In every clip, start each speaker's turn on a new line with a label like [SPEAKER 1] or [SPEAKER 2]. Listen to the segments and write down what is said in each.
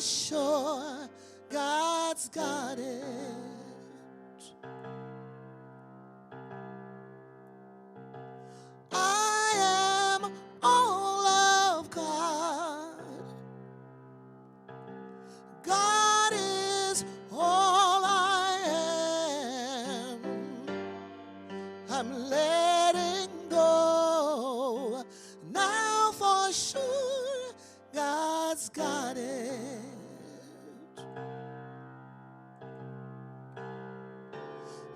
[SPEAKER 1] sure God's got it. I am all of God. God is all I am. I'm letting go. Now for sure, God's got it.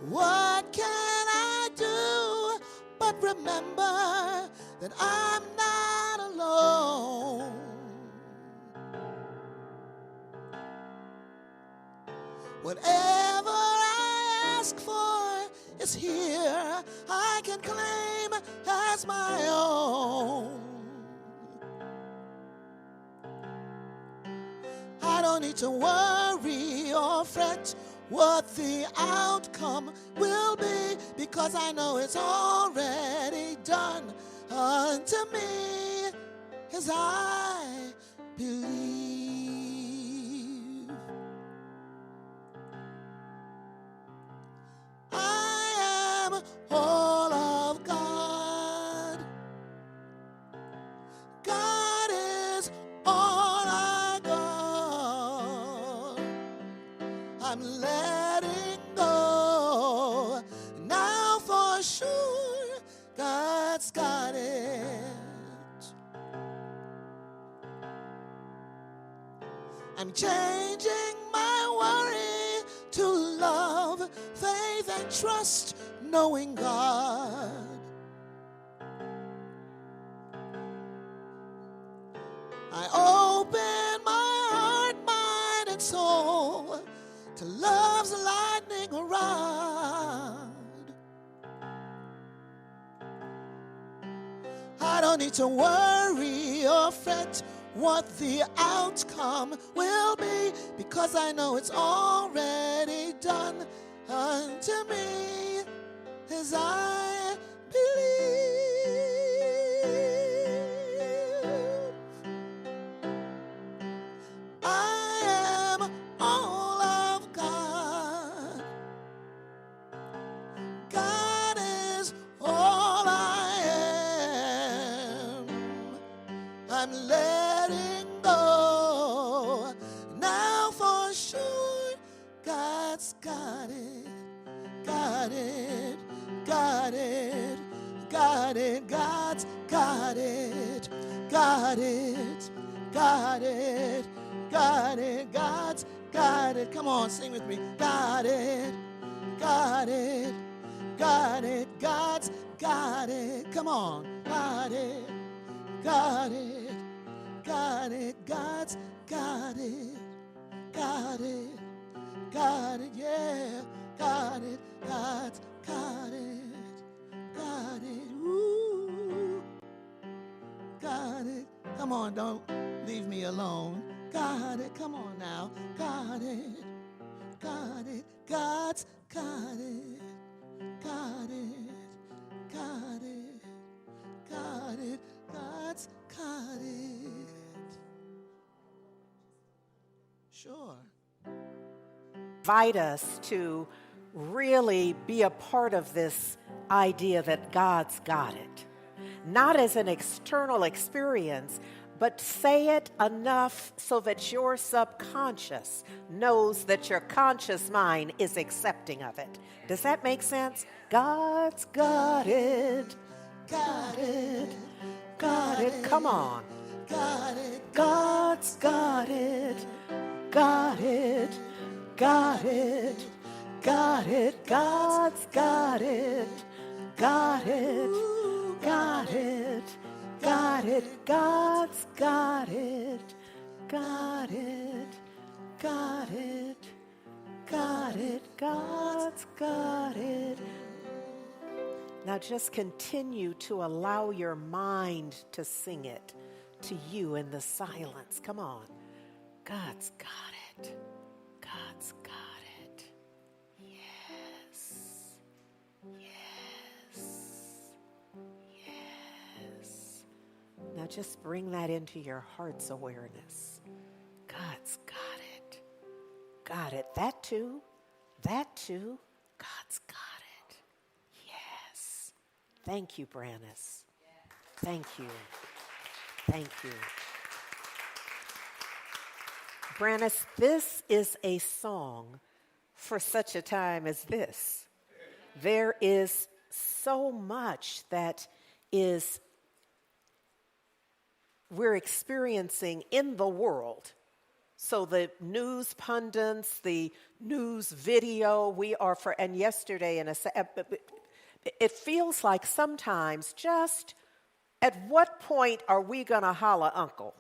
[SPEAKER 1] What can I do but remember that I'm not alone? Whatever I ask for is here. I can claim as my own. I don't need to worry or fret what the outcome will be, because I know it's already done unto me as I believe. I am all of God. God is all I got. I'm letting go. Now for sure, God's got it. I'm changing my worry to love, faith, and trust, knowing God. I open my heart, mind, and soul to love's lightning around. I don't need to worry or fret what the outcome will be, because I know it's already done unto me as I believe. I am all of God. God is all I am. I'm letting go. Now for sure, God's got it. Got it. Got it. Got it. God's got it. Got it. Got it. Got it. God's got it. Come on, sing with me. Got it. Got it. Got it. God's got it. Come on. Got it. Got it. Got it. God's got it. Got it. Got it. Yeah. Got it. God's got it. Got it. Ooh. Got it. Come on, don't leave me alone. Got it. Come on now. Got it. Got it. God's got it. Got it. Got it. Got it. God's got it. Sure.
[SPEAKER 2] Invite us to really be a part of this idea that God's got it. Not as an external experience, but say it enough so that your subconscious knows that your conscious mind is accepting of it. Does that make sense? God's got it. Got it. Got it. Come on.
[SPEAKER 1] Got it.
[SPEAKER 2] God's got it. Got it. Got it. Got it. God's got it. Got it. Got it. Got it. God's got it. Got it. Got it. Got it. God's got it. Now just continue to allow your mind to sing it to you in the silence. Come on. God's got it. God's got it. Yes. Yes. Yes. Now just bring that into your heart's awareness. God's got it. Got it. That too. That too. God's got it. Yes. Thank you, Brannis. Thank you. Thank you. Brannis, this is a song for such a time as this. There is so much that we're experiencing in the world. So the news pundits, the news video, and yesterday, it feels like sometimes just at what point are we going to holla uncle?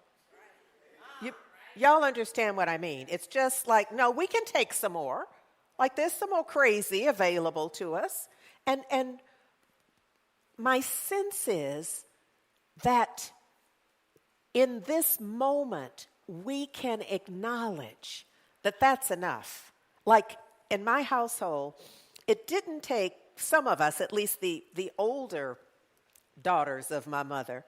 [SPEAKER 2] Y'all understand what I mean? It's just like, no, we can take some more. Like there's some more crazy available to us. And my sense is that in this moment, we can acknowledge that that's enough. Like in my household, it didn't take some of us, at least the older daughters of my mother,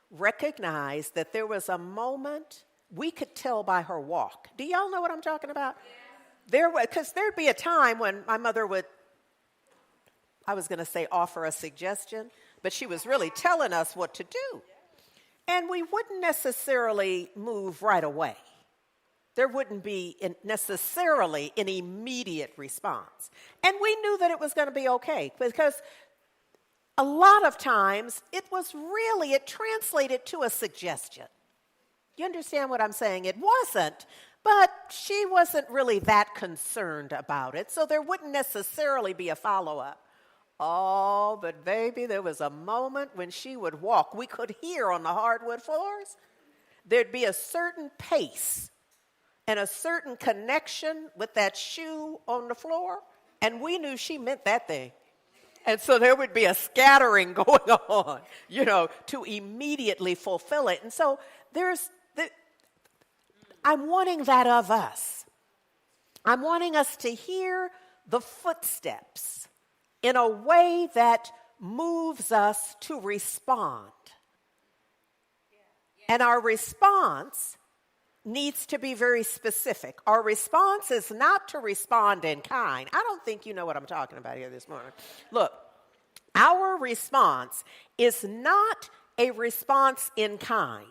[SPEAKER 2] recognize that there was a moment we could tell by her walk. Do y'all know what I'm talking about? Because there'd be a time when my mother would, I was going to say offer a suggestion, but she was really telling us what to do. And we wouldn't necessarily move right away. There wouldn't be necessarily an immediate response. And we knew that it was going to be okay because a lot of times it translated to a suggestion. You understand what I'm saying? It wasn't, but she wasn't really that concerned about it, so there wouldn't necessarily be a follow-up. Oh, but baby, there was a moment when she would walk. We could hear on the hardwood floors. There'd be a certain pace and a certain connection with that shoe on the floor, and we knew she meant that thing. And so there would be a scattering going on, to immediately fulfill it. And so I'm wanting that of us. I'm wanting us to hear the footsteps in a way that moves us to respond. And our response needs to be very specific. Our response is not to respond in kind. I don't think you know what I'm talking about here this morning. Look, our response is not a response in kind.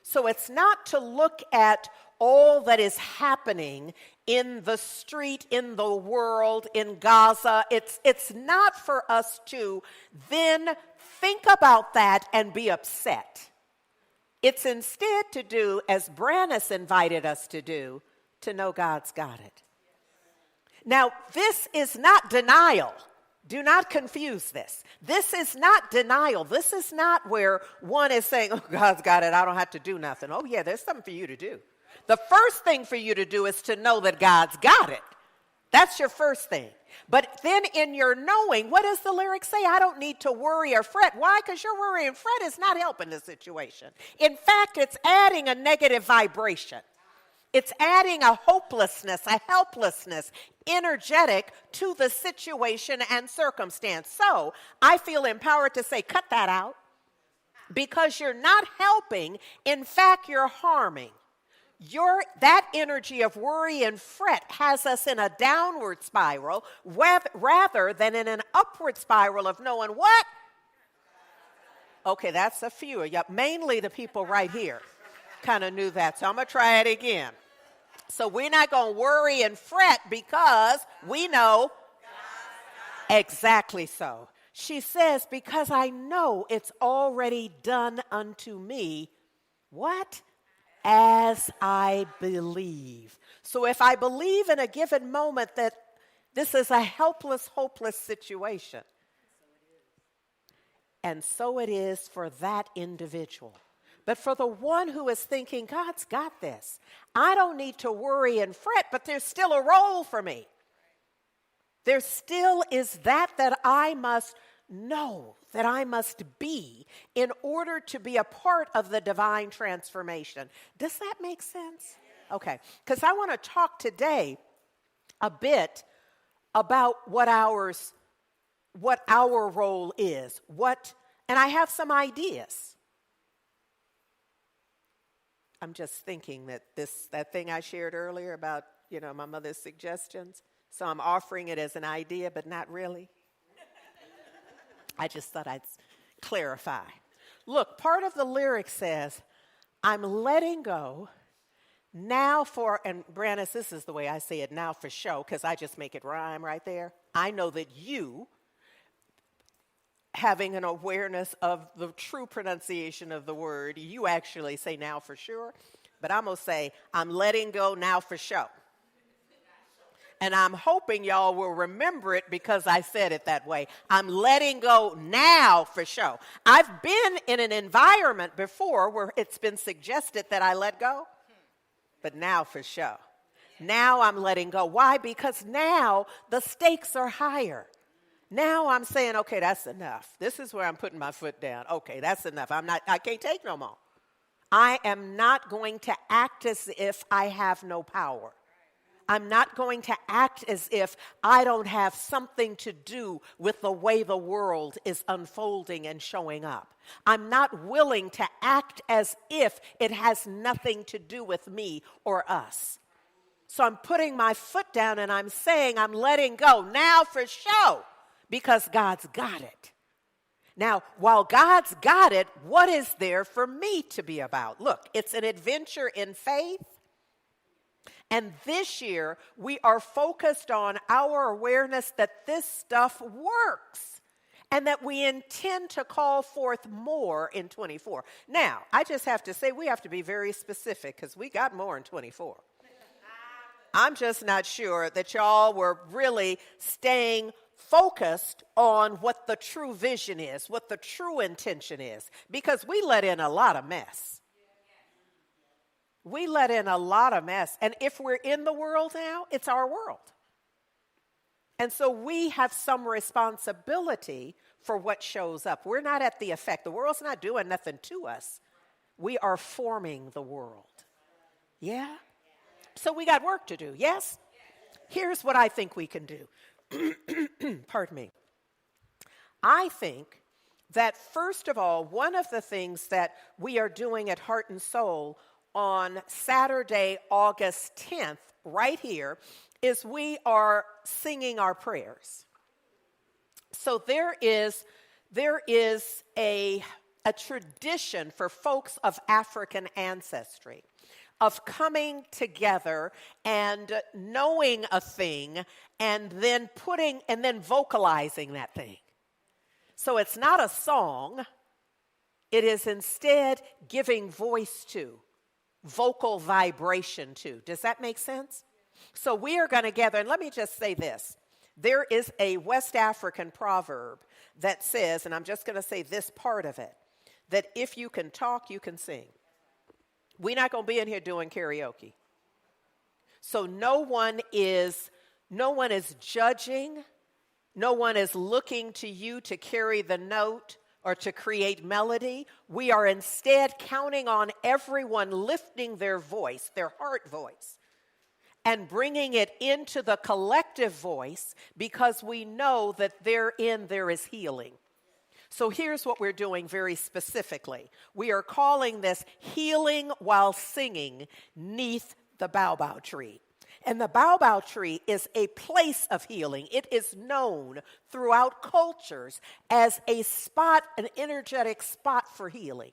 [SPEAKER 2] So it's not to look at all that is happening in the street, in the world, in Gaza. It's not for us to then think about that and be upset. It's instead to do, as Brannis invited us to do, to know God's got it. Now, this is not denial. Do not confuse this. This is not denial. This is not where one is saying, oh, God's got it, I don't have to do nothing. Oh, yeah, there's something for you to do. The first thing for you to do is to know that God's got it. That's your first thing. But then in your knowing, what does the lyric say? I don't need to worry or fret. Why? Because your worry and fret is not helping the situation. In fact, it's adding a negative vibration. It's adding a hopelessness, a helplessness, energetic to the situation and circumstance. So I feel empowered to say, cut that out, because you're not helping. In fact, you're harming. That energy of worry and fret has us in a downward spiral rather than in an upward spiral of knowing what? Okay, that's a few. Yep, mainly the people right here kind of knew that. So I'm going to try it again. So we're not going to worry and fret because we know. Exactly so. She says, because I know it's already done unto me. What? As I believe. So if I believe in a given moment that this is a helpless, hopeless situation, and so it is for that individual. But for the one who is thinking, God's got this, I don't need to worry and fret, but there's still a role for me. There still is that I must know, that I must be in order to be a part of the divine transformation. Does that make sense? Okay, because I want to talk today a bit about what our role is, and I have some ideas.
[SPEAKER 3] just thinking that that thing I shared earlier about, my mother's suggestions. So I'm offering it as an idea, but not really. I just thought I'd clarify. Look, part of the lyric says, I'm letting go now and Brannis, this is the way I say it now for show, because I just make it rhyme right there. I know that you, having an awareness of the true pronunciation of the word, you actually say now for sure, but I'm going to say, I'm letting go now for show. And I'm hoping y'all will remember it because I said it that way. I'm letting go now for show. I've been in an environment before where it's been suggested that I let go, but now for show. Now I'm letting go. Why? Because now the stakes are higher. Now I'm saying, okay, that's enough. This is where I'm putting my foot down. Okay, that's enough. I can't take no more. I am not going to act as if I have no power. I'm not going to act as if I don't have something to do with the way the world is unfolding and showing up. I'm not willing to act as if it has nothing to do with me or us. So I'm putting my foot down and I'm saying I'm letting go now for show because God's got it. Now, while God's got it, what is there for me to be about? Look, it's an adventure in faith. And this year, we are focused on our awareness that this stuff works and that we intend to call forth more in 24. Now, I just have to say we have to be very specific because we got more in 24. I'm just not sure that y'all were really staying focused on what the true vision is, what the true intention is, because we let in a lot of mess. We let in a lot of mess. And if we're in the world now, it's our world. And so we have some responsibility for what shows up. We're not at the effect. The world's not doing nothing to us. We are forming the world. Yeah? So we got work to do, yes? Here's what I think we can do. Pardon me. I think that, first of all, one of the things that we are doing at Heart and Soul on Saturday, August 10th, right here, is we are singing our prayers. So there is a tradition for folks of African ancestry of coming together and knowing a thing and then vocalizing that thing. So it's not a song. It is instead giving voice to, vocal vibration to. Does that make sense? So we are going to gather, and let me just say this. There is a West African proverb that says, and I'm just going to say this part of it, that if you can talk, you can sing. We're not going to be in here doing karaoke. So no one is judging. No one is looking to you to carry the note or to create melody. We are instead counting on everyone lifting their voice, their heart voice, and bringing it into the collective voice because we know that therein there is healing. So here's what we're doing very specifically. We are calling this healing while singing 'neath the baobab tree. And the baobab tree is a place of healing. It is known throughout cultures as a spot, an energetic spot for healing.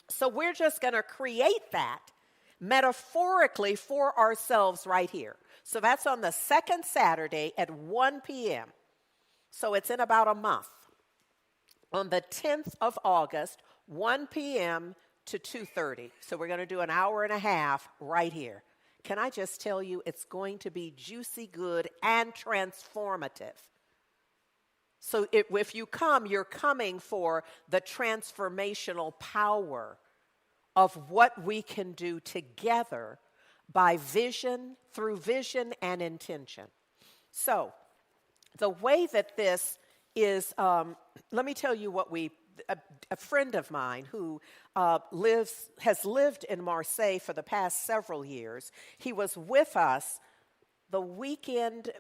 [SPEAKER 3] So we're just going to create that metaphorically for ourselves right here. So that's on the second Saturday at 1 p.m. So it's in about a month. On the 10th of August, 1 p.m. to 2:30. So we're going to do an hour and a half right here. Can I just tell you, it's going to be juicy good and transformative. So if you come, you're coming for the transformational power of what we can do together by vision, through vision and intention. So the way that this is, let me tell you what a friend of mine who has lived in Marseille for the past several years, he was with us the weekend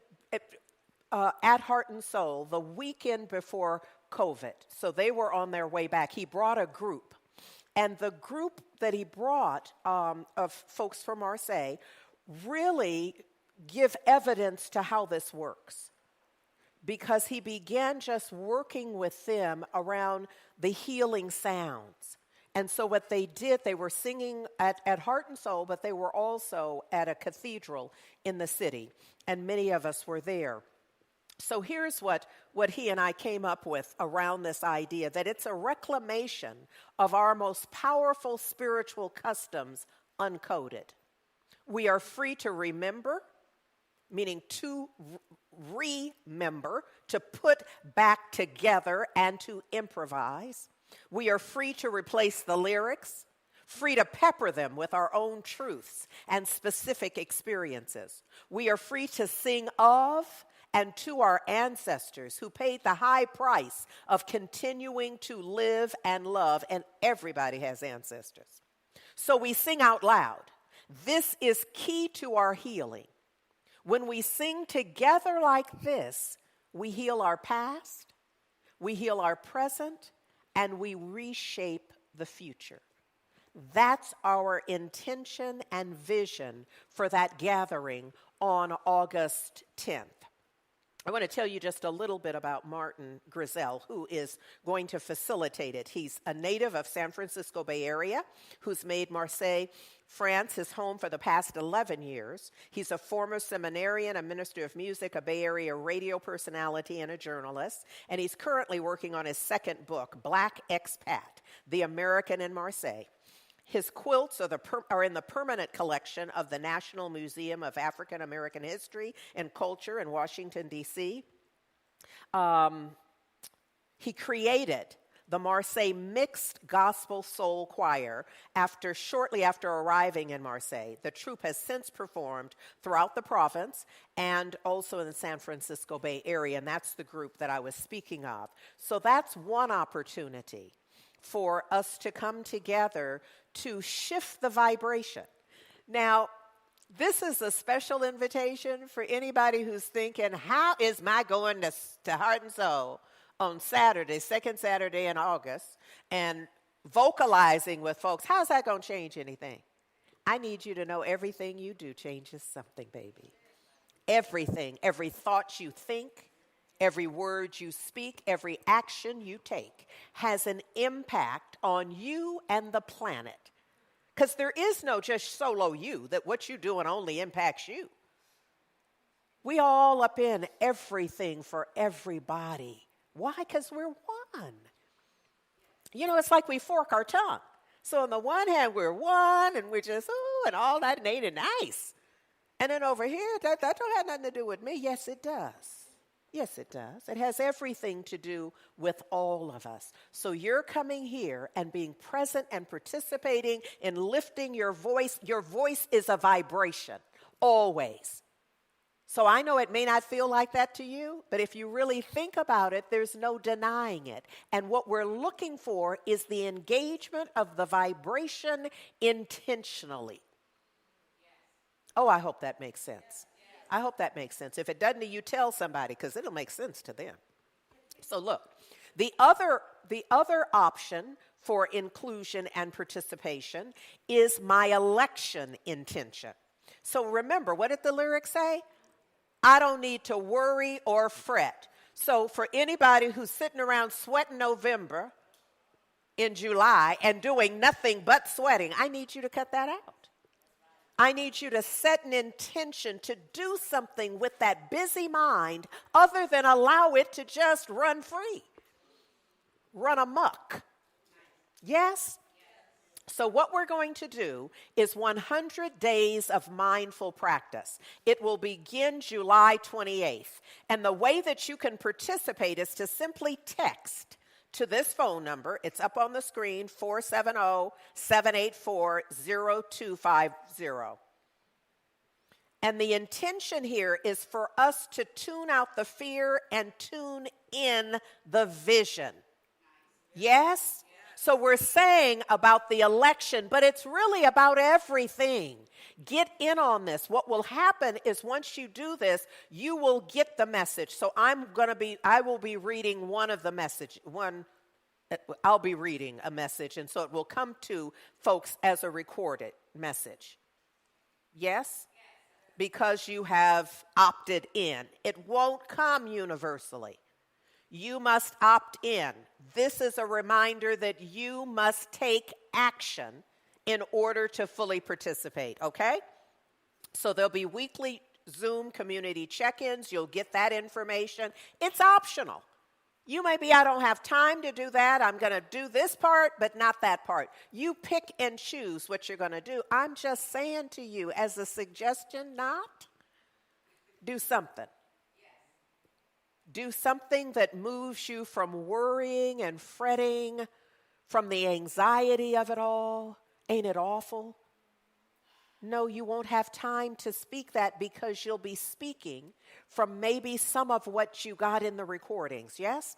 [SPEAKER 3] at Heart and Soul, the weekend before COVID. So they were on their way back. He brought a group. And the group that he brought of folks from Marseille really give evidence to how this works, because he began just working with them around the healing sounds. And so what they did, they were singing at Heart and Soul, but they were also at a cathedral in the city, and many of us were there. So here's what he and I came up with around this idea, that it's a reclamation of our most powerful spiritual customs uncoded. We are free to remember, meaning to remember, to put back together and to improvise. We are free to replace the lyrics, free to pepper them with our own truths and specific experiences. We are free to sing of and to our ancestors who paid the high price of continuing to live and love, and everybody has ancestors. So we sing out loud. This is key to our healing. When we sing together like this, we heal our past, we heal our present, and we reshape the future. That's our intention and vision for that gathering on August 10th. I want to tell you just a little bit about Martin Grizel, who is going to facilitate it. He's a native of San Francisco Bay Area, who's made Marseille, France, his home for the past 11 years. He's a former seminarian, a minister of music, a Bay Area radio personality, and a journalist. And he's currently working on his second book, Black Expat, The American in Marseille. His quilts are in the permanent collection of the National Museum of African American History and Culture in Washington, D.C. He created the Marseille Mixed Gospel Soul Choir shortly after arriving in Marseille. The troupe has since performed throughout the province and also in the San Francisco Bay Area, and that's the group that I was speaking of. So that's one opportunity for us to come together to shift the vibration. Now, this is a special invitation for anybody who's thinking, how is my going to Heart and Soul on Saturday, second Saturday in August, and vocalizing with folks, how's that going to change anything? I need you to know everything you do changes something, baby. Everything, every thought you think, every word you speak, every action you take has an impact on you and the planet. Because there is no just solo you, that what you're doing only impacts you. We all up in everything for everybody. Why? Because we're one. You know, it's like we fork our tongue. So on the one hand, we're one, and we're just, ooh, and all that ain't it nice. And then over here, that don't have nothing to do with me. Yes, it does. Yes, it does. It has everything to do with all of us. So you're coming here and being present and participating in lifting your voice. Your voice is a vibration, always. So I know it may not feel like that to you, but if you really think about it, there's no denying it. And what we're looking for is the engagement of the vibration intentionally. Oh, I hope that makes sense. I hope that makes sense. If it doesn't, you tell somebody, because it'll make sense to them. So look, the other option for inclusion and participation is my election intention. So remember, what did the lyrics say? I don't need to worry or fret. So for anybody who's sitting around sweating November in July and doing nothing but sweating, I need you to cut that out. I need you to set an intention to do something with that busy mind other than allow it to just run free, run amok. Yes? So what we're going to do is 100 days of mindful practice. It will begin July 28th. And the way that you can participate is to simply text to this phone number. It's up on the screen, 470-784-0250. And the intention here is for us to tune out the fear and tune in the vision. Yes? So we're saying about the election, but it's really about everything. Get in on this. What will happen is once you do this, you will get the message. So I will be reading one I'll be reading a message, and so it will come to folks as a recorded message. Yes? Because you have opted in. It won't come universally. You must opt in. This is a reminder that you must take action in order to fully participate, okay? So there'll be weekly Zoom community check-ins. You'll get that information. It's optional. You may be, I don't have time to do that. I'm going to do this part, but not that part. You pick and choose what you're going to do. I'm just saying to you as a suggestion, not do something. Do something that moves you from worrying and fretting, from the anxiety of it all. Ain't it awful? No, you won't have time to speak that because you'll be speaking from maybe some of what you got in the recordings, yes?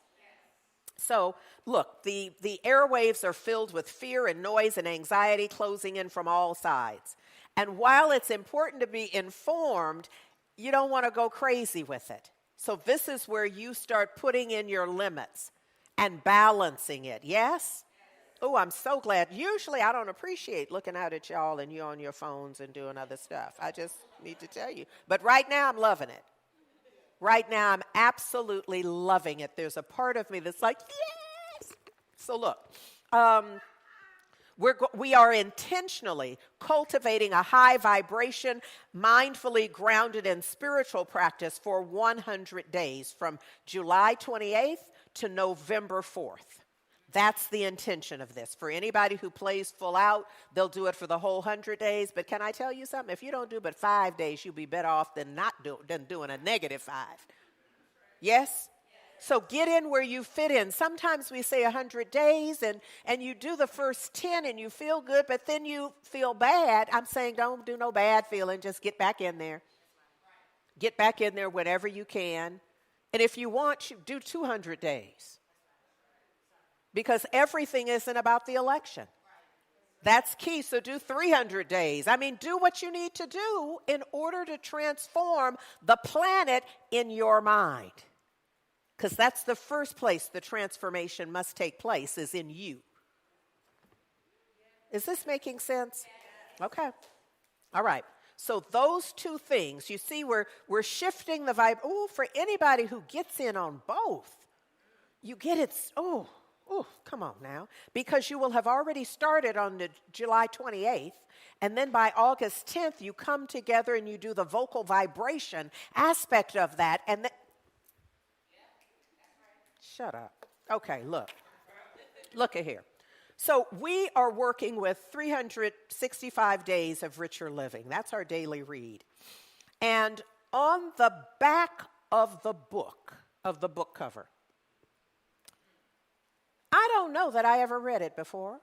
[SPEAKER 3] So, look, the airwaves are filled with fear and noise and anxiety closing in from all sides. And while it's important to be informed, you don't want to go crazy with it. So this is where you start putting in your limits and balancing it, yes? Oh, I'm so glad. Usually I don't appreciate looking out at y'all and you on your phones and doing other stuff. I just need to tell you. But right now I'm loving it. Right now I'm absolutely loving it. There's a part of me that's like, yes! So look, we are intentionally cultivating a high vibration, mindfully grounded in spiritual practice for 100 days from July 28th to November 4th. That's the intention of this. For anybody who plays full out, they'll do it for the whole 100 days. But can I tell you something? If you don't do but 5 days, you'll be better off than doing a -5. Yes? So get in where you fit in. Sometimes we say 100 days and you do the first 10 and you feel good, but then you feel bad. I'm saying don't do no bad feeling. Just get back in there. Get back in there whenever you can. And if you want, do 200 days. Because everything isn't about the election. That's key. So do 300 days. I mean, do what you need to do in order to transform the planet in your mind. Because that's the first place the transformation must take place, is in you. Is this making sense? Okay. All right. So those two things, you see, we're shifting the vibe. Oh, for anybody who gets in on both, you get it. Oh, come on now. Because you will have already started on the July 28th, and then by August 10th, you come together and you do the vocal vibration aspect of that. And shut up. Okay, look at here. So we are working with 365 days of richer living. That's our daily read. And on the back of the book cover, I don't know that I ever read it before.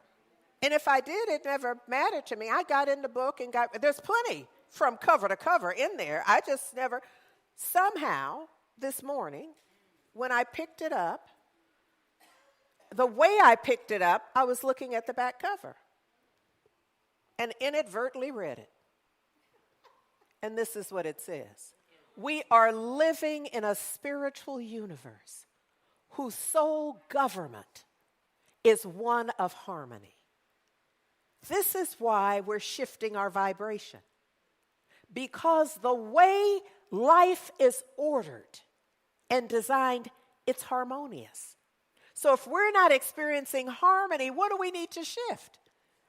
[SPEAKER 3] And if I did, it never mattered to me. I got in the book and there's plenty from cover to cover in there. I just never, somehow this morning, when I picked it up, the way I picked it up, I was looking at the back cover and inadvertently read it. And this is what it says. We are living in a spiritual universe whose sole government is one of harmony. This is why we're shifting our vibration. Because the way life is ordered and designed, it's harmonious. So if we're not experiencing harmony, what do we need to shift?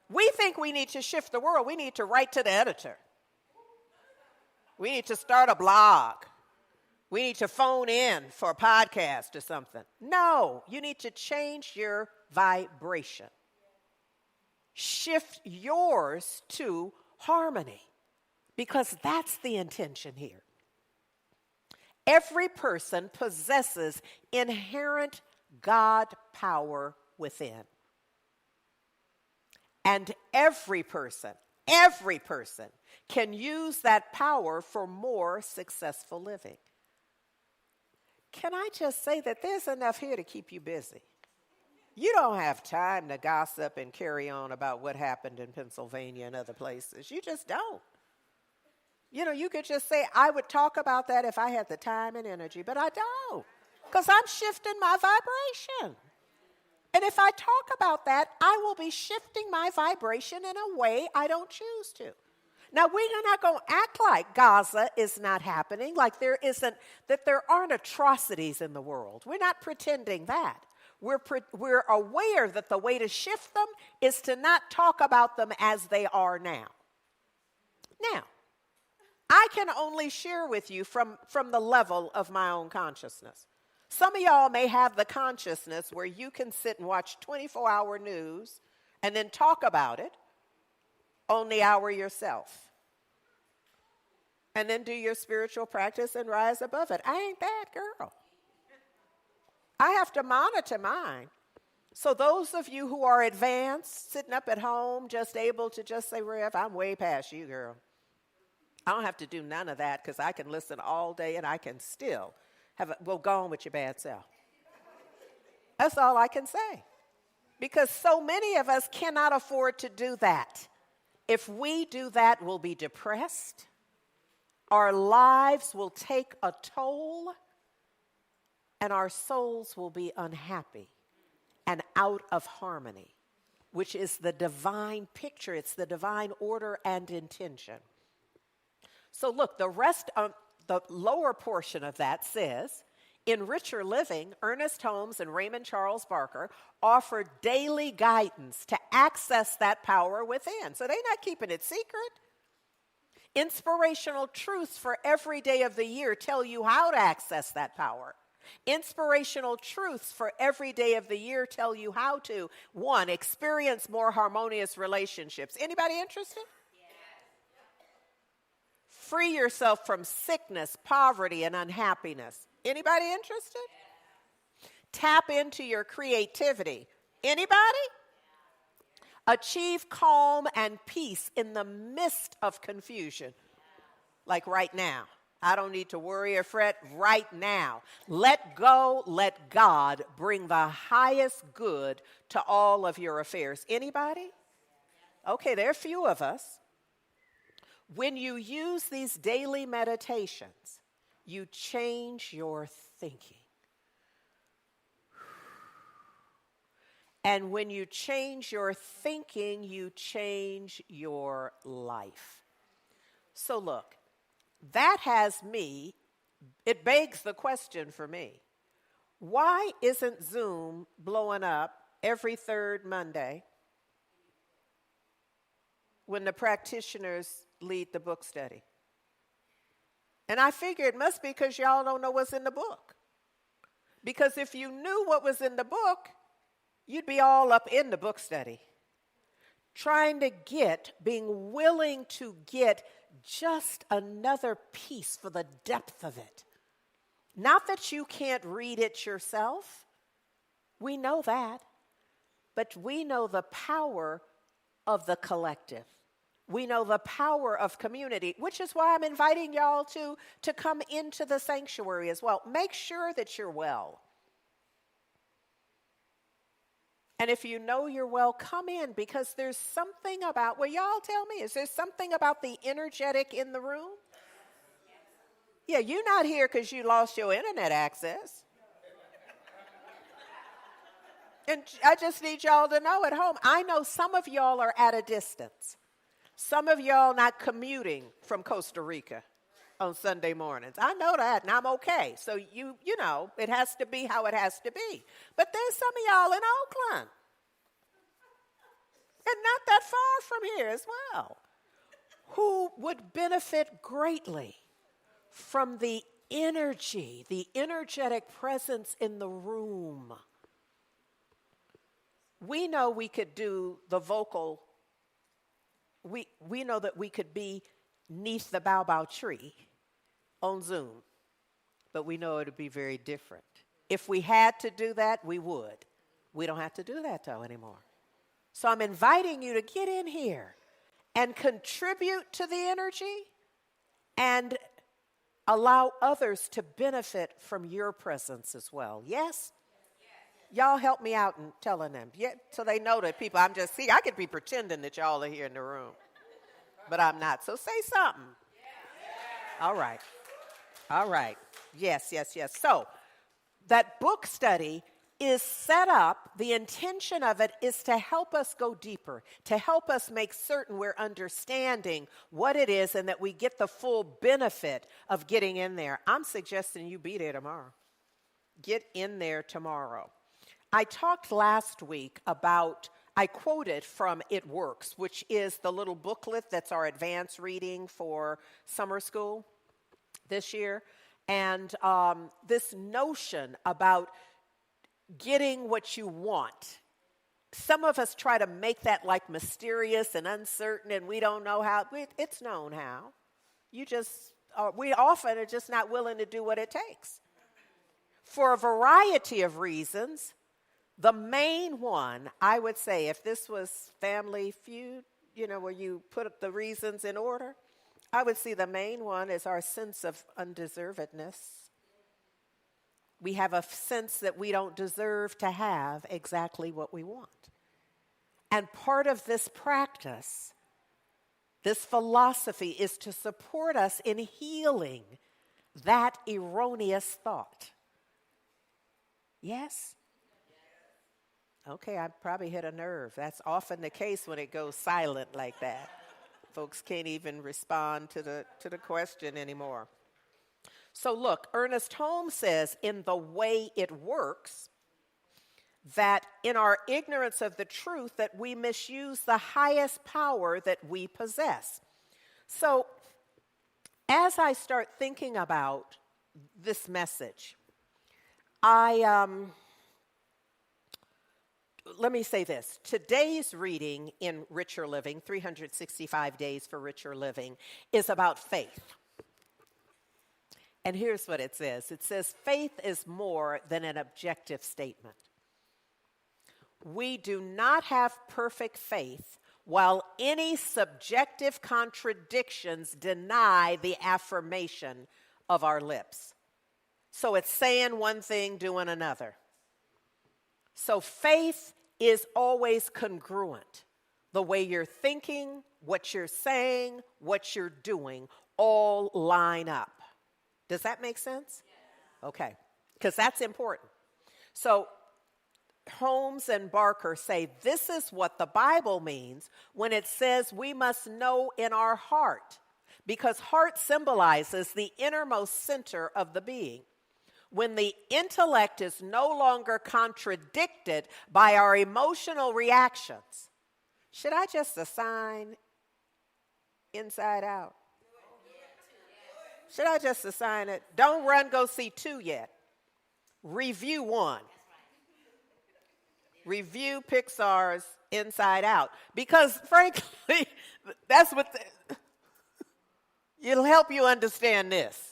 [SPEAKER 3] We think we need to shift the world. We need to write to the editor. We need to start a blog. We need to phone in for a podcast or something. No, you need to change your vibration. Shift yours to harmony, because that's the intention here. Every person possesses inherent God power within. And every person can use that power for more successful living. Can I just say that there's enough here to keep you busy? You don't have time to gossip and carry on about what happened in Pennsylvania and other places. You just don't. You know, you could just say, I would talk about that if I had the time and energy, but I don't. Because I'm shifting my vibration. And if I talk about that, I will be shifting my vibration in a way I don't choose to. Now, we're not going to act like Gaza is not happening, like there aren't atrocities in the world. We're not pretending that. We're aware that the way to shift them is to not talk about them as they are now. Now, I can only share with you from the level of my own consciousness. Some of y'all may have the consciousness where you can sit and watch 24-hour news and then talk about it on the hour yourself. And then do your spiritual practice and rise above it. I ain't that girl. I have to monitor mine. So those of you who are advanced, sitting up at home, just able to just say, Rev, I'm way past you, girl. I don't have to do none of that because I can listen all day and I can still go on with your bad self. That's all I can say. Because so many of us cannot afford to do that. If we do that, we'll be depressed. Our lives will take a toll. And our souls will be unhappy and out of harmony, which is the divine picture. It's the divine order and intention. So look, the rest of the lower portion of that says, in Richer Living, Ernest Holmes and Raymond Charles Barker offer daily guidance to access that power within. So they're not keeping it secret. Inspirational truths for every day of the year tell you how to access that power. Inspirational truths for every day of the year tell you how to, 1, experience more harmonious relationships. Anybody interested? Free yourself from sickness, poverty, and unhappiness. Anybody interested? Tap into your creativity. Anybody? Achieve calm and peace in the midst of confusion. Like right now. I don't need to worry or fret right now. Let go, let God bring the highest good to all of your affairs. Anybody? Okay, there are a few of us. When you use these daily meditations, you change your thinking. And when you change your thinking, you change your life. So look, that has me, it begs the question for me. Why isn't Zoom blowing up every third Monday when the practitioners lead the book study? And I figure it must be because y'all don't know what's in the book. Because if you knew what was in the book, you'd be all up in the book study. Being willing to get just another piece for the depth of it. Not that you can't read it yourself. We know that. But we know the power of the collective. We know the power of community, which is why I'm inviting y'all to come into the sanctuary as well. Make sure that you're well. And if you know you're well, come in, because there's something about, well, y'all tell me, is there something about the energetic in the room? Yeah, you're not here because you lost your internet access. And I just need y'all to know at home, I know some of y'all are at a distance. Some of y'all not commuting from Costa Rica on Sunday mornings. I know that, and I'm okay. So, you know, it has to be how it has to be. But there's some of y'all in Oakland, and not that far from here as well, who would benefit greatly from the energy, the energetic presence in the room. We know we could do the vocal. We know that we could be neath the baobab tree on Zoom, but we know it would be very different. If we had to do that, we would. We don't have to do that, though, anymore. So I'm inviting you to get in here and contribute to the energy and allow others to benefit from your presence as well. Yes? Y'all help me out in telling them. Yeah, so they know that people, I could be pretending that y'all are here in the room, but I'm not. So say something. All right. All right. Yes. So that book study is set up, the intention of it is to help us go deeper, to help us make certain we're understanding what it is and that we get the full benefit of getting in there. I'm suggesting you be there tomorrow. Get in there tomorrow. I talked last week about, I quoted from It Works, which is the little booklet that's our advanced reading for summer school this year. And this notion about getting what you want. Some of us try to make that like mysterious and uncertain, and we don't know how. It's known how. We often are just not willing to do what it takes. For a variety of reasons, the main one, I would say, if this was Family Feud, where you put the reasons in order, I would see the main one is our sense of undeservedness. We have a sense that we don't deserve to have exactly what we want. And part of this practice, this philosophy, is to support us in healing that erroneous thought. Yes? Okay, I probably hit a nerve. That's often the case when it goes silent like that. Folks can't even respond to the question anymore. So look, Ernest Holmes says in The Way It Works that in our ignorance of the truth that we misuse the highest power that we possess. So as I start thinking about this message, let me say this. Today's reading in Richer Living, 365 Days for Richer Living, is about faith. And here's what it says. It says, faith is more than an objective statement. We do not have perfect faith while any subjective contradictions deny the affirmation of our lips. So it's saying one thing, doing another. So faith is always congruent. The way you're thinking, what you're saying, what you're doing, all line up. Does that make sense? Yes. Okay, because that's important. So Holmes and Barker say this is what the Bible means when it says we must know in our heart, because heart symbolizes the innermost center of the being. When the intellect is no longer contradicted by our emotional reactions. Should I just assign Inside Out? Should I just assign it? Don't run, go see 2 yet. Review 1. Review Pixar's Inside Out. Because frankly, that's what it'll help you understand this.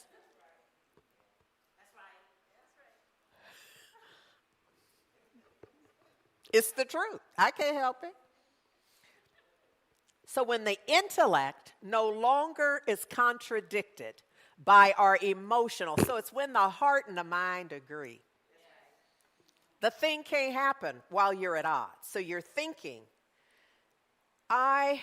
[SPEAKER 3] It's the truth. I can't help it. So when the intellect no longer is contradicted by our emotional, so it's when the heart and the mind agree. The thing can't happen while you're at odds. So you're thinking, I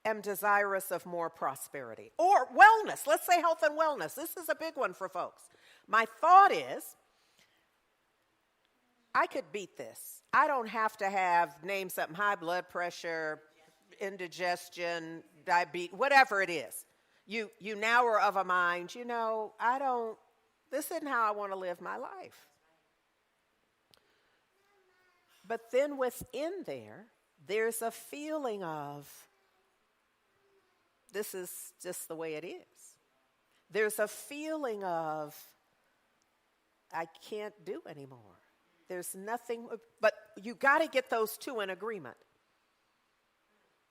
[SPEAKER 3] am desirous of more prosperity. Or wellness. Let's say health and wellness. This is a big one for folks. My thought is, I could beat this. I don't have to name something, high blood pressure, indigestion, diabetes, whatever it is. You now are of a mind, this isn't how I want to live my life. But then within there's a feeling of, this is just the way it is. There's a feeling of, I can't do anymore. There's nothing, but you got to get those two in agreement.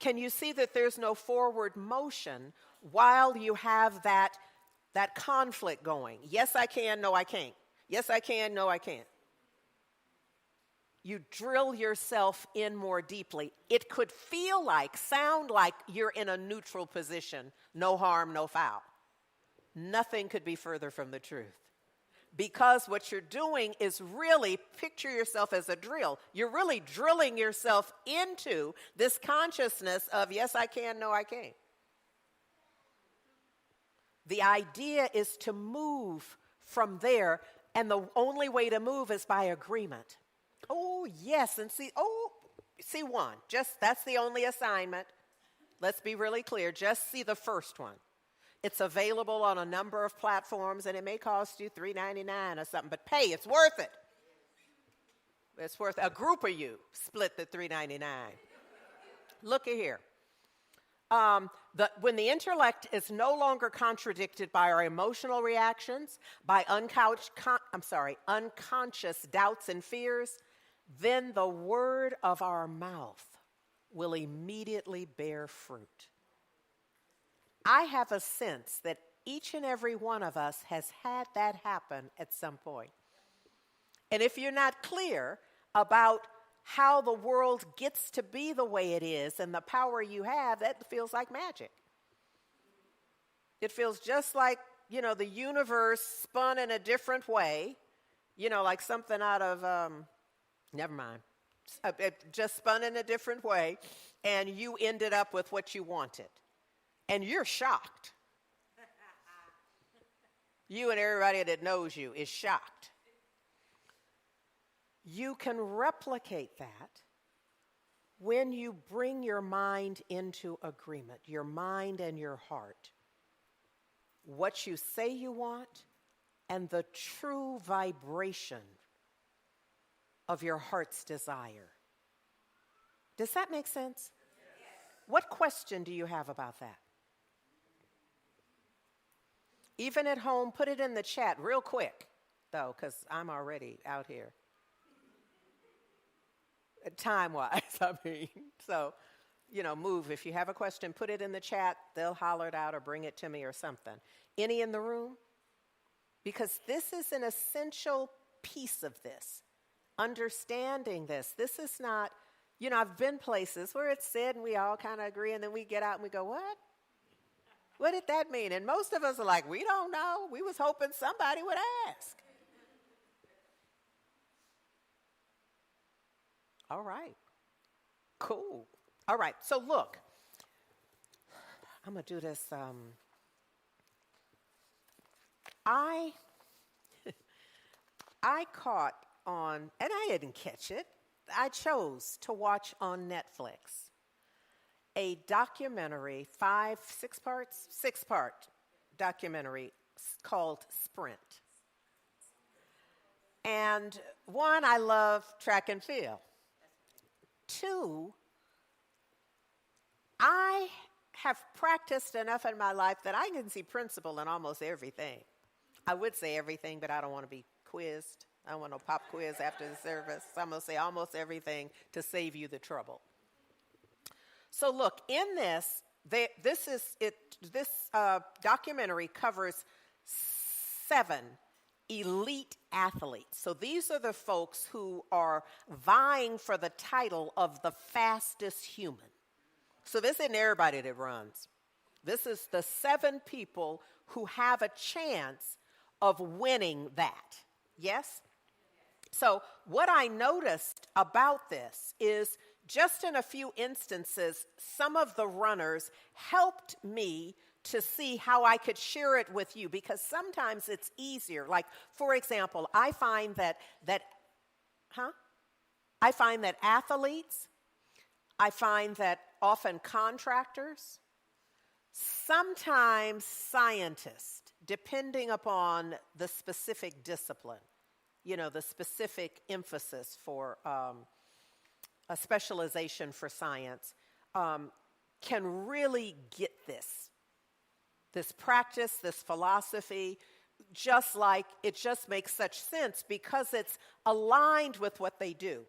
[SPEAKER 3] Can you see that there's no forward motion while you have that conflict going? Yes, I can, no, I can't. Yes, I can, no, I can't. You drill yourself in more deeply. It could sound like you're in a neutral position. No harm, no foul. Nothing could be further from the truth. Because what you're doing is really, picture yourself as a drill. You're really drilling yourself into this consciousness of, yes, I can, no, I can't. The idea is to move from there, and the only way to move is by agreement. Oh, yes. And see one. That's the only assignment. Let's be really clear. Just see the first one. It's available on a number of platforms, and it may cost you $3.99 or something, but pay. It's worth it. It's worth a group of you split the $3.99. Look at here. When the intellect is no longer contradicted by our emotional reactions, by unconscious doubts and fears, then the word of our mouth will immediately bear fruit. I have a sense that each and every one of us has had that happen at some point. And if you're not clear about how the world gets to be the way it is and the power you have, that feels like magic. It feels just like, the universe spun in a different way, like something out of, never mind. It just spun in a different way, and you ended up with what you wanted. And you're shocked. You and everybody that knows you is shocked. You can replicate that when you bring your mind into agreement, your mind and your heart. What you say you want and the true vibration of your heart's desire. Does that make sense? Yes. What question do you have about that? Even at home, put it in the chat real quick, though, because I'm already out here. Time-wise, So, move. If you have a question, put it in the chat. They'll holler it out or bring it to me or something. Any in the room? Because this is an essential piece of this. Understanding this. This is not, I've been places where it's said and we all kind of agree, and then we get out and we go, what? What did that mean? And most of us are like, we don't know. We was hoping somebody would ask. All right. Cool. All right. So look, I'm going to do this. I caught on, and I didn't catch it. I chose to watch on Netflix a documentary, six-part documentary called Sprint. And one, I love track and field. Two, I have practiced enough in my life that I can see principle in almost everything. I would say everything, but I don't want to be quizzed. I don't want no pop quiz after the service. So I'm going to say almost everything to save you the trouble. So look, in this documentary covers 7 elite athletes. So these are the folks who are vying for the title of the fastest human. So this isn't everybody that runs. This is the 7 people who have a chance of winning that. Yes? So what I noticed about this is just in a few instances, some of the runners helped me to see how I could share it with you, because sometimes it's easier. Like, for example, I find that athletes, I find that often contractors, sometimes scientists, depending upon the specific discipline, the specific emphasis for a specialization for science, can really get this practice, this philosophy, just like it just makes such sense because it's aligned with what they do.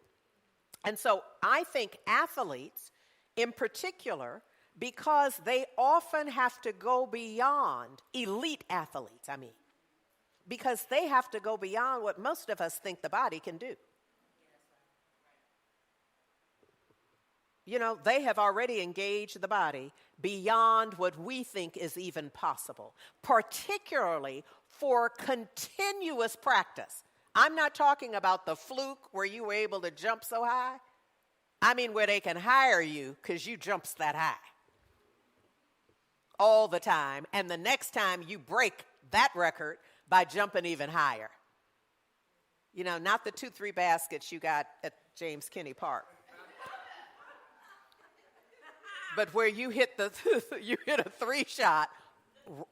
[SPEAKER 3] And so I think athletes in particular, because they often have to go beyond elite athletes, because they have to go beyond what most of us think the body can do. They have already engaged the body beyond what we think is even possible, particularly for continuous practice. I'm not talking about the fluke where you were able to jump so high. I mean where they can hire you because you jumped that high all the time, and the next time you break that record by jumping even higher. You know, not the 2-3 baskets you got at James Kinney Park. But where you hit you hit a 3-shot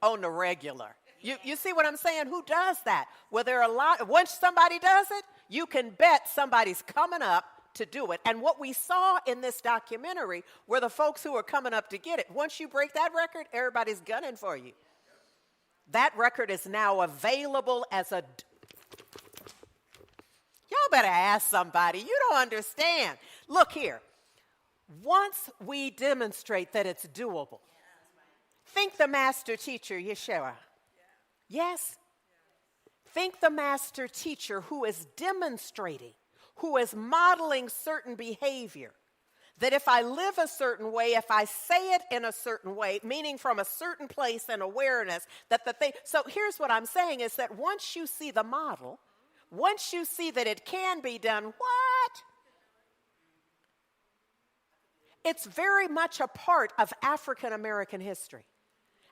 [SPEAKER 3] on the regular. You see what I'm saying? Who does that? Well, there are a lot. Once somebody does it, you can bet somebody's coming up to do it. And what we saw in this documentary were the folks who are coming up to get it. Once you break that record, everybody's gunning for you. That record is now available as a... Y'all better ask somebody. You don't understand. Look here. Once we demonstrate that it's doable, think the master teacher, Yeshua. Yes? Think the master teacher who is demonstrating, who is modeling certain behavior. That if I live a certain way, if I say it in a certain way, meaning from a certain place and awareness, that the thing. So here's what I'm saying is that once you see the model, once you see that it can be done, what? It's very much a part of African American history.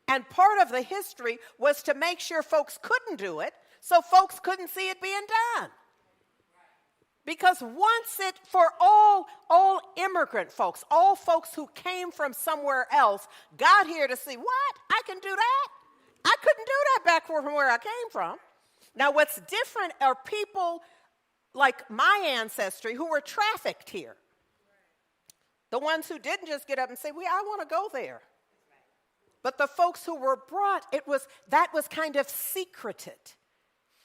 [SPEAKER 3] And part of the history was to make sure folks couldn't do it, so folks couldn't see it being done. Because once it, for all immigrant folks, all folks who came from somewhere else, got here to see, what? I can do that? I couldn't do that back from where I came from. Now, what's different are people like my ancestry who were trafficked here. The ones who didn't just get up and say, well, I want to go there. But the folks who were brought, that was kind of secreted.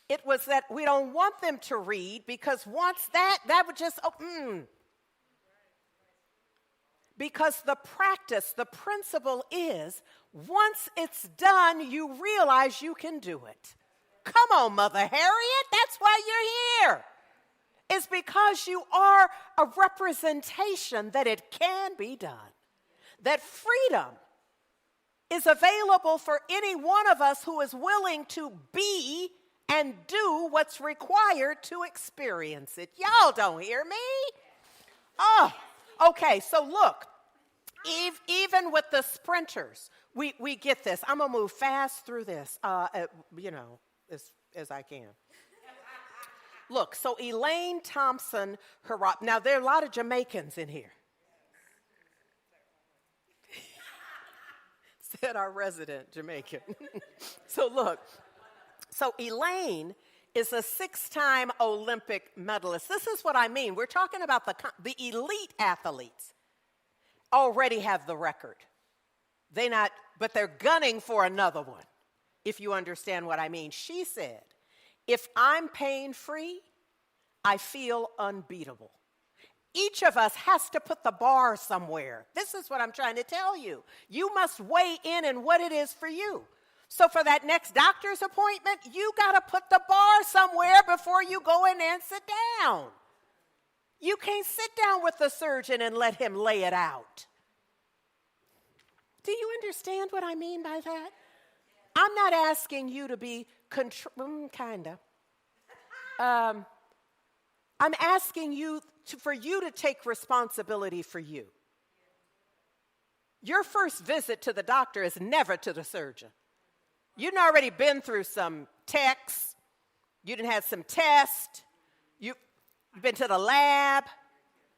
[SPEAKER 3] It was that we don't want them to read because once that would just, Because the practice, the principle is, once it's done, you realize you can do it. Come on, Mother Harriet, that's why you're here. It's because you are a representation that it can be done. That freedom is available for any one of us who is willing to be and do what's required to experience it. Y'all don't hear me? Oh, okay, so look, even with the sprinters, we get this. I'm going to move fast through this, as I can. Look, so Elaine Thompson, now there are a lot of Jamaicans in here. Said our resident Jamaican. So look, so Elaine is a 6-time Olympic medalist. This is what I mean. We're talking about the elite athletes already have the record. But they're gunning for another one, if you understand what I mean. She said, if I'm pain-free, I feel unbeatable. Each of us has to put the bar somewhere. This is what I'm trying to tell you. You must weigh in what it is for you. So for that next doctor's appointment, you got to put the bar somewhere before you go in there and sit down. You can't sit down with the surgeon and let him lay it out. Do you understand what I mean by that? I'm not asking you to be kind of. I'm asking you for you to take responsibility for you. Your first visit to the doctor is never to the surgeon. You've already been through some texts. You done had some tests. You've been to the lab.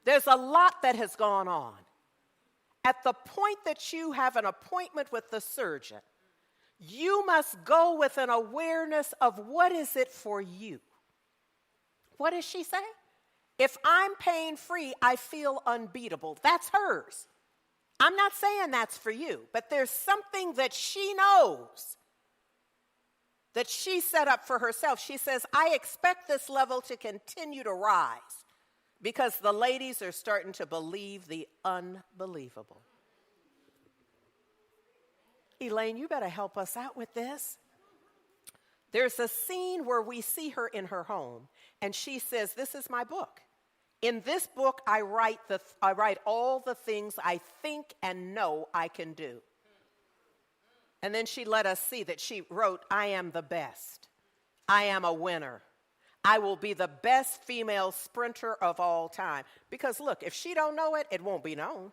[SPEAKER 3] There's a lot that has gone on. At the point that you have an appointment with the surgeon, you must go with an awareness of what is it for you. What does she say? If I'm pain-free, I feel unbeatable. That's hers. I'm not saying that's for you, but there's something that she knows that she set up for herself. She says, I expect this level to continue to rise because the ladies are starting to believe the unbelievable. Elaine, you better help us out with this. There's a scene where we see her in her home, and she says, this is my book. In this book, I write all the things I think and know I can do. And then she let us see that she wrote, I am the best. I am a winner. I will be the best female sprinter of all time. Because look, if she don't know it, it won't be known.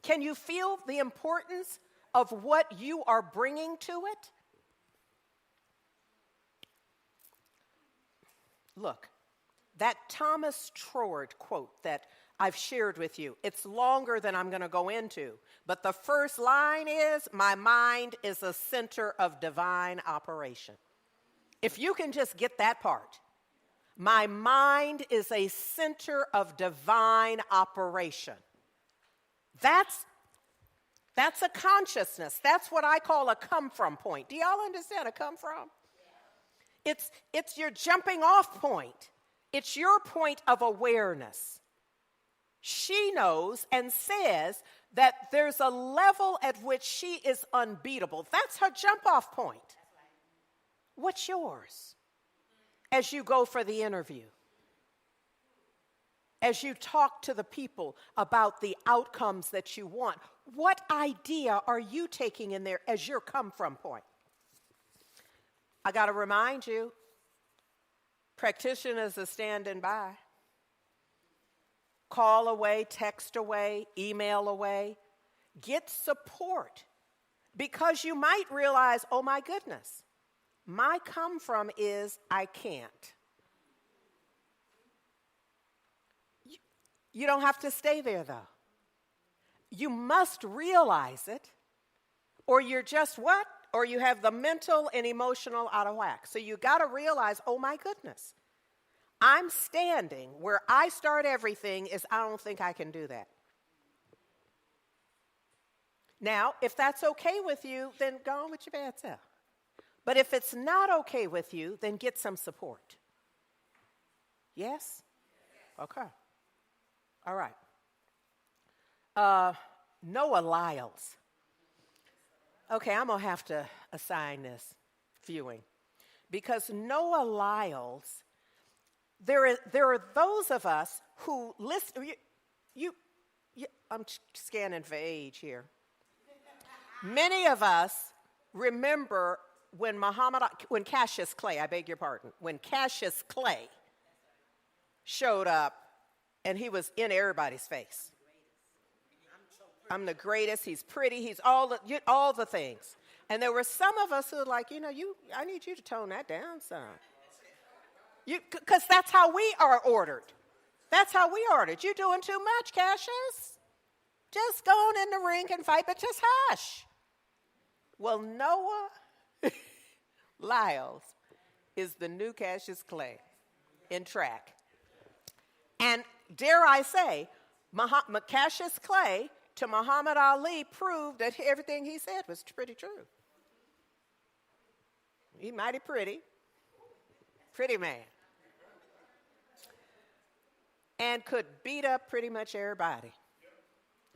[SPEAKER 3] Can you feel the importance of what you are bringing to it? Look, that Thomas Troward quote that I've shared with you, it's longer than I'm going to go into, but the first line is, my mind is a center of divine operation. If you can just get that part, my mind is a center of divine operation. That's a consciousness. That's what I call a come from point. Do y'all understand a come from? It's your jumping off point. It's your point of awareness. She knows and says that there's a level at which she is unbeatable. That's her jump off point. What's yours as you go for the interview? As you talk to the people about the outcomes that you want, what idea are you taking in there as your come from point? I got to remind you, practitioners are standing by. Call away, text away, email away. Get support, because you might realize, oh my goodness, my come from is I can't. You don't have to stay there, though. You must realize it, or you're just what? Or you have the mental and emotional out of whack. So you got to realize, oh my goodness, I'm standing where I start everything is I don't think I can do that. Now, if that's okay with you, then go on with your bad self. But if it's not okay with you, then get some support. Yes? Okay. All right. Noah Lyles. Okay, I'm going to have to assign this viewing. Because Noah Lyles, there are those of us who listen. I'm scanning for age here. Many of us remember when Cassius Clay, I beg your pardon, when Cassius Clay showed up and he was in everybody's face. I'm the greatest, he's pretty, he's all the things. And there were some of us who were like, I need you to tone that down some. Because that's how we are ordered. That's how we ordered. You're doing too much, Cassius. Just go on in the ring and fight, but just hush. Well, Noah Lyles is the new Cassius Clay in track. And dare I say, Cassius Clay to Muhammad Ali proved that everything he said was pretty true. He mighty pretty man. And could beat up pretty much everybody.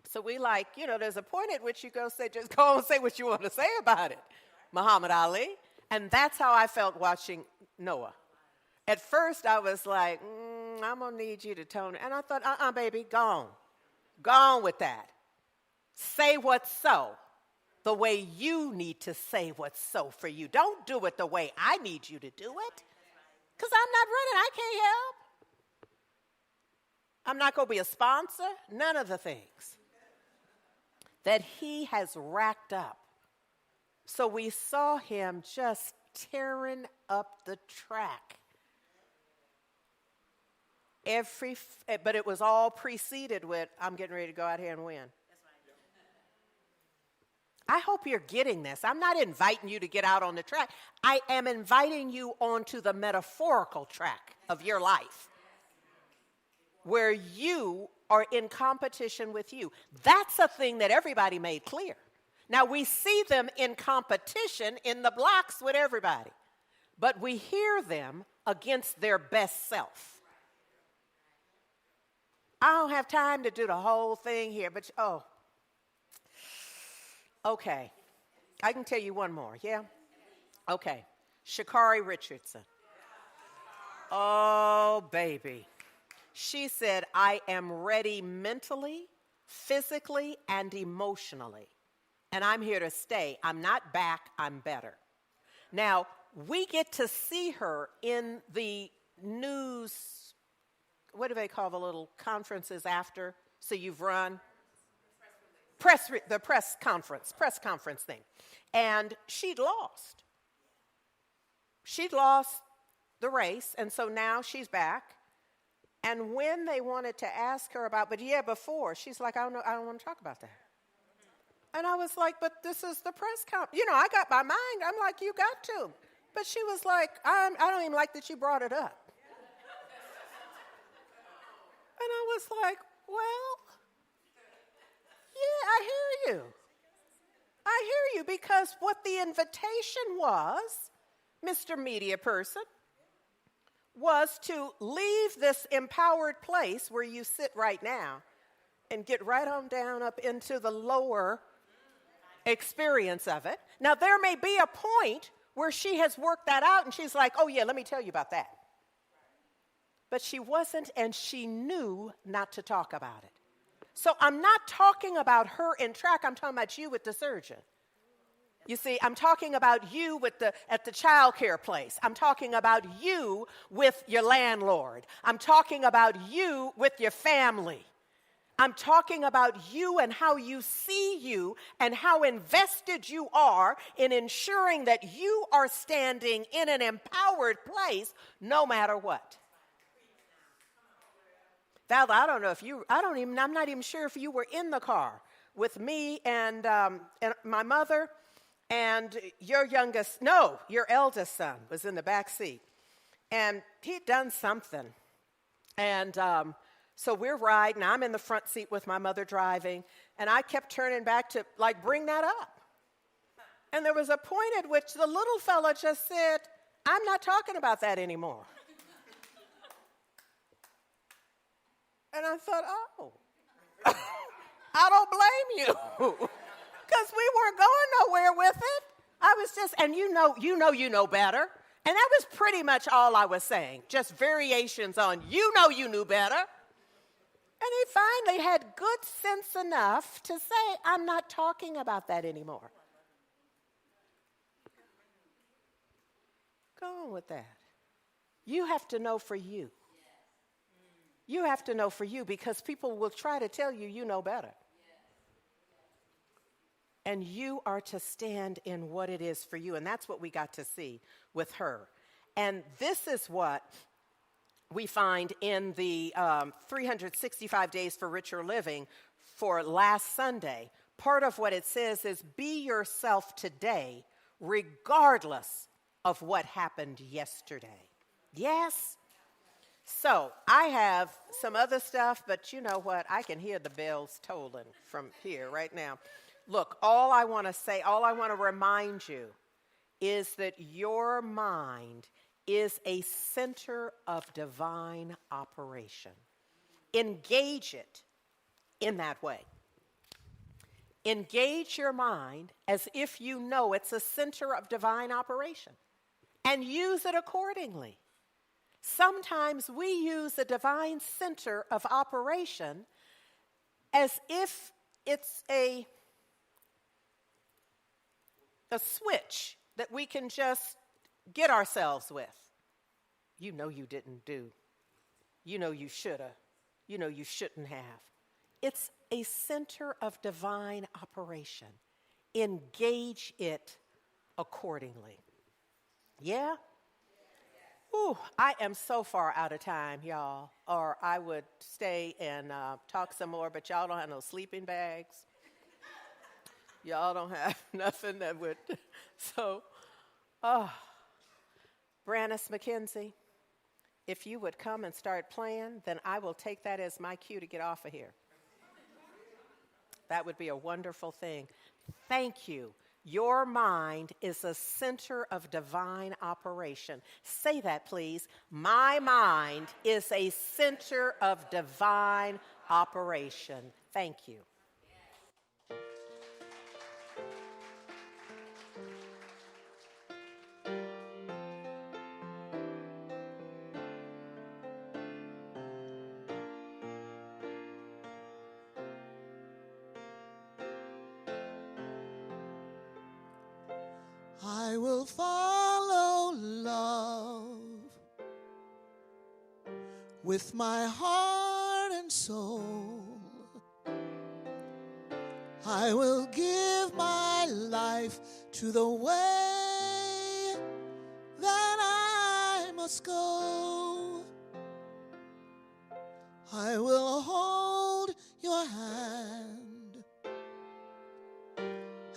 [SPEAKER 3] So we there's a point at which you just go and say what you want to say about it, Muhammad Ali. And that's how I felt watching Noah. At first I was like, I'm going to need you to tone it. And I thought, baby, go on. Go on with that. Say what's so, the way you need to say what's so for you. Don't do it the way I need you to do it, because I'm not running. I can't help. I'm not going to be a sponsor. None of the things that he has racked up. So we saw him just tearing up the track. But it was all preceded with, I'm getting ready to go out here and win. I hope you're getting this. I'm not inviting you to get out on the track. I am inviting you onto the metaphorical track of your life, where you are in competition with you. That's a thing that everybody made clear. Now, we see them in competition in the blocks with everybody, but we hear them against their best self. I don't have time to do the whole thing here, but okay. I can tell you one more, yeah? Okay. Sha'Carri Richardson. Oh, baby. She said, I am ready mentally, physically, and emotionally. And I'm here to stay. I'm not back, I'm better. Now, we get to see her in the news, what do they call the little conferences after? So you've run? The press conference thing. And she'd lost. She'd lost the race, and so now she's back. And when they wanted to ask her about, but yeah, before, she's like, I don't want to talk about that. And I was like, but this is the press conference. You know, I got my mind. I'm like, you got to. But she was like, I don't even like that you brought it up. And I was like, well, yeah, I hear you. I hear you, because what the invitation was, Mr. Media Person, was to leave this empowered place where you sit right now and get right on down up into the lower experience of it. Now, there may be a point where she has worked that out and she's like, oh, yeah, let me tell you about that. But she wasn't, and she knew not to talk about it. So I'm not talking about her in track. I'm talking about you with the surgeon. You see, I'm talking about you at the child care place. I'm talking about you with your landlord. I'm talking about you with your family. I'm talking about you and how you see you and how invested you are in ensuring that you are standing in an empowered place no matter what. Val, I don't know if I'm not even sure if you were in the car with me and my mother and your eldest son was in the back seat. And he'd done something. And so we're riding. I'm in the front seat with my mother driving. And I kept turning back to, bring that up. And there was a point at which the little fella just said, I'm not talking about that anymore. And I thought, oh, I don't blame you. Because we weren't going nowhere with it. I was just, and you know better. And that was pretty much all I was saying. Just variations on, you knew better. And he finally had good sense enough to say, I'm not talking about that anymore. Go on with that. You have to know for you. You have to know for you, because people will try to tell you you know better. And you are to stand in what it is for you. And that's what we got to see with her. And this is what we find in the 365 Days for Richer Living for last Sunday. Part of what it says is, be yourself today, regardless of what happened yesterday. Yes? So I have some other stuff, but you know what? I can hear the bells tolling from here right now. Look, all I want to remind you is that your mind is a center of divine operation. Engage it in that way. Engage your mind as if you know it's a center of divine operation, and use it accordingly. Sometimes we use a divine center of operation as if it's a switch that we can just get ourselves with. You know you didn't do. You know you shoulda. You know you shouldn't have. It's a center of divine operation. Engage it accordingly. Yeah? Ooh, I am so far out of time, y'all. Or I would stay and talk some more, but y'all don't have no sleeping bags. Y'all don't have nothing that would. So, Brannis McKenzie, if you would come and start playing, then I will take that as my cue to get off of here. That would be a wonderful thing. Thank you. Your mind is a center of divine operation. Say that, please. My mind is a center of divine operation. Thank you.
[SPEAKER 1] I will follow love with my heart and soul. I will give my life to the way that I'm must go. I will hold your hand,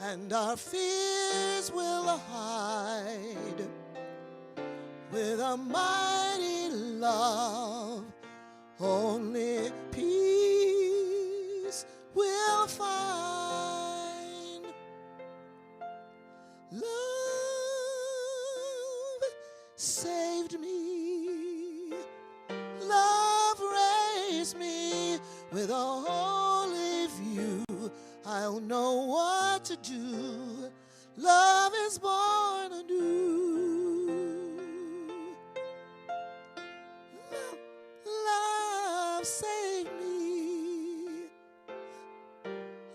[SPEAKER 1] and our fears will hide with a mighty love. Only peace will find. Love saved me. Love raised me. With a holy view, I'll know what to do. Love is born anew. Love saved me.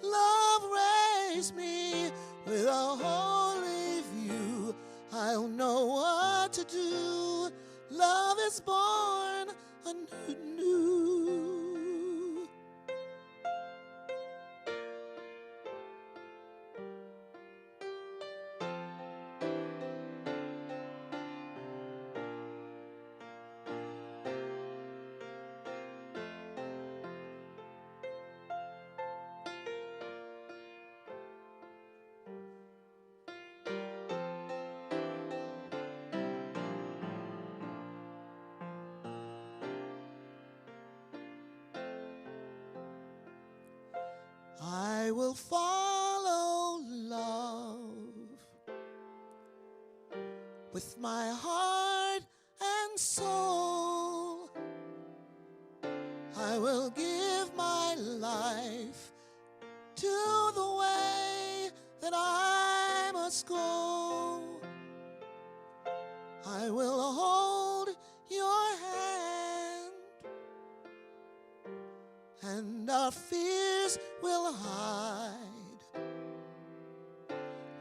[SPEAKER 1] Love raised me. With a holy view, I'll know what to do. Love is born anew. I will follow love with my heart and soul. I will give my life to the way that I must go. I will hold your hand, and our fears will hide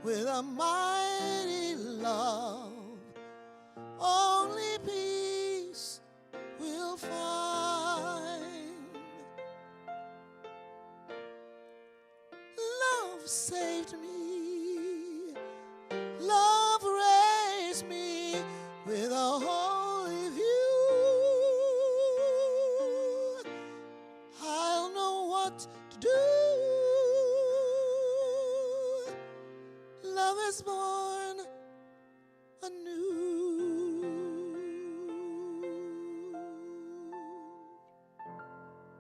[SPEAKER 1] with a mighty love. Only peace will find. Love saved me. Love raised me. With a holy view, I'll know what to do. Love is born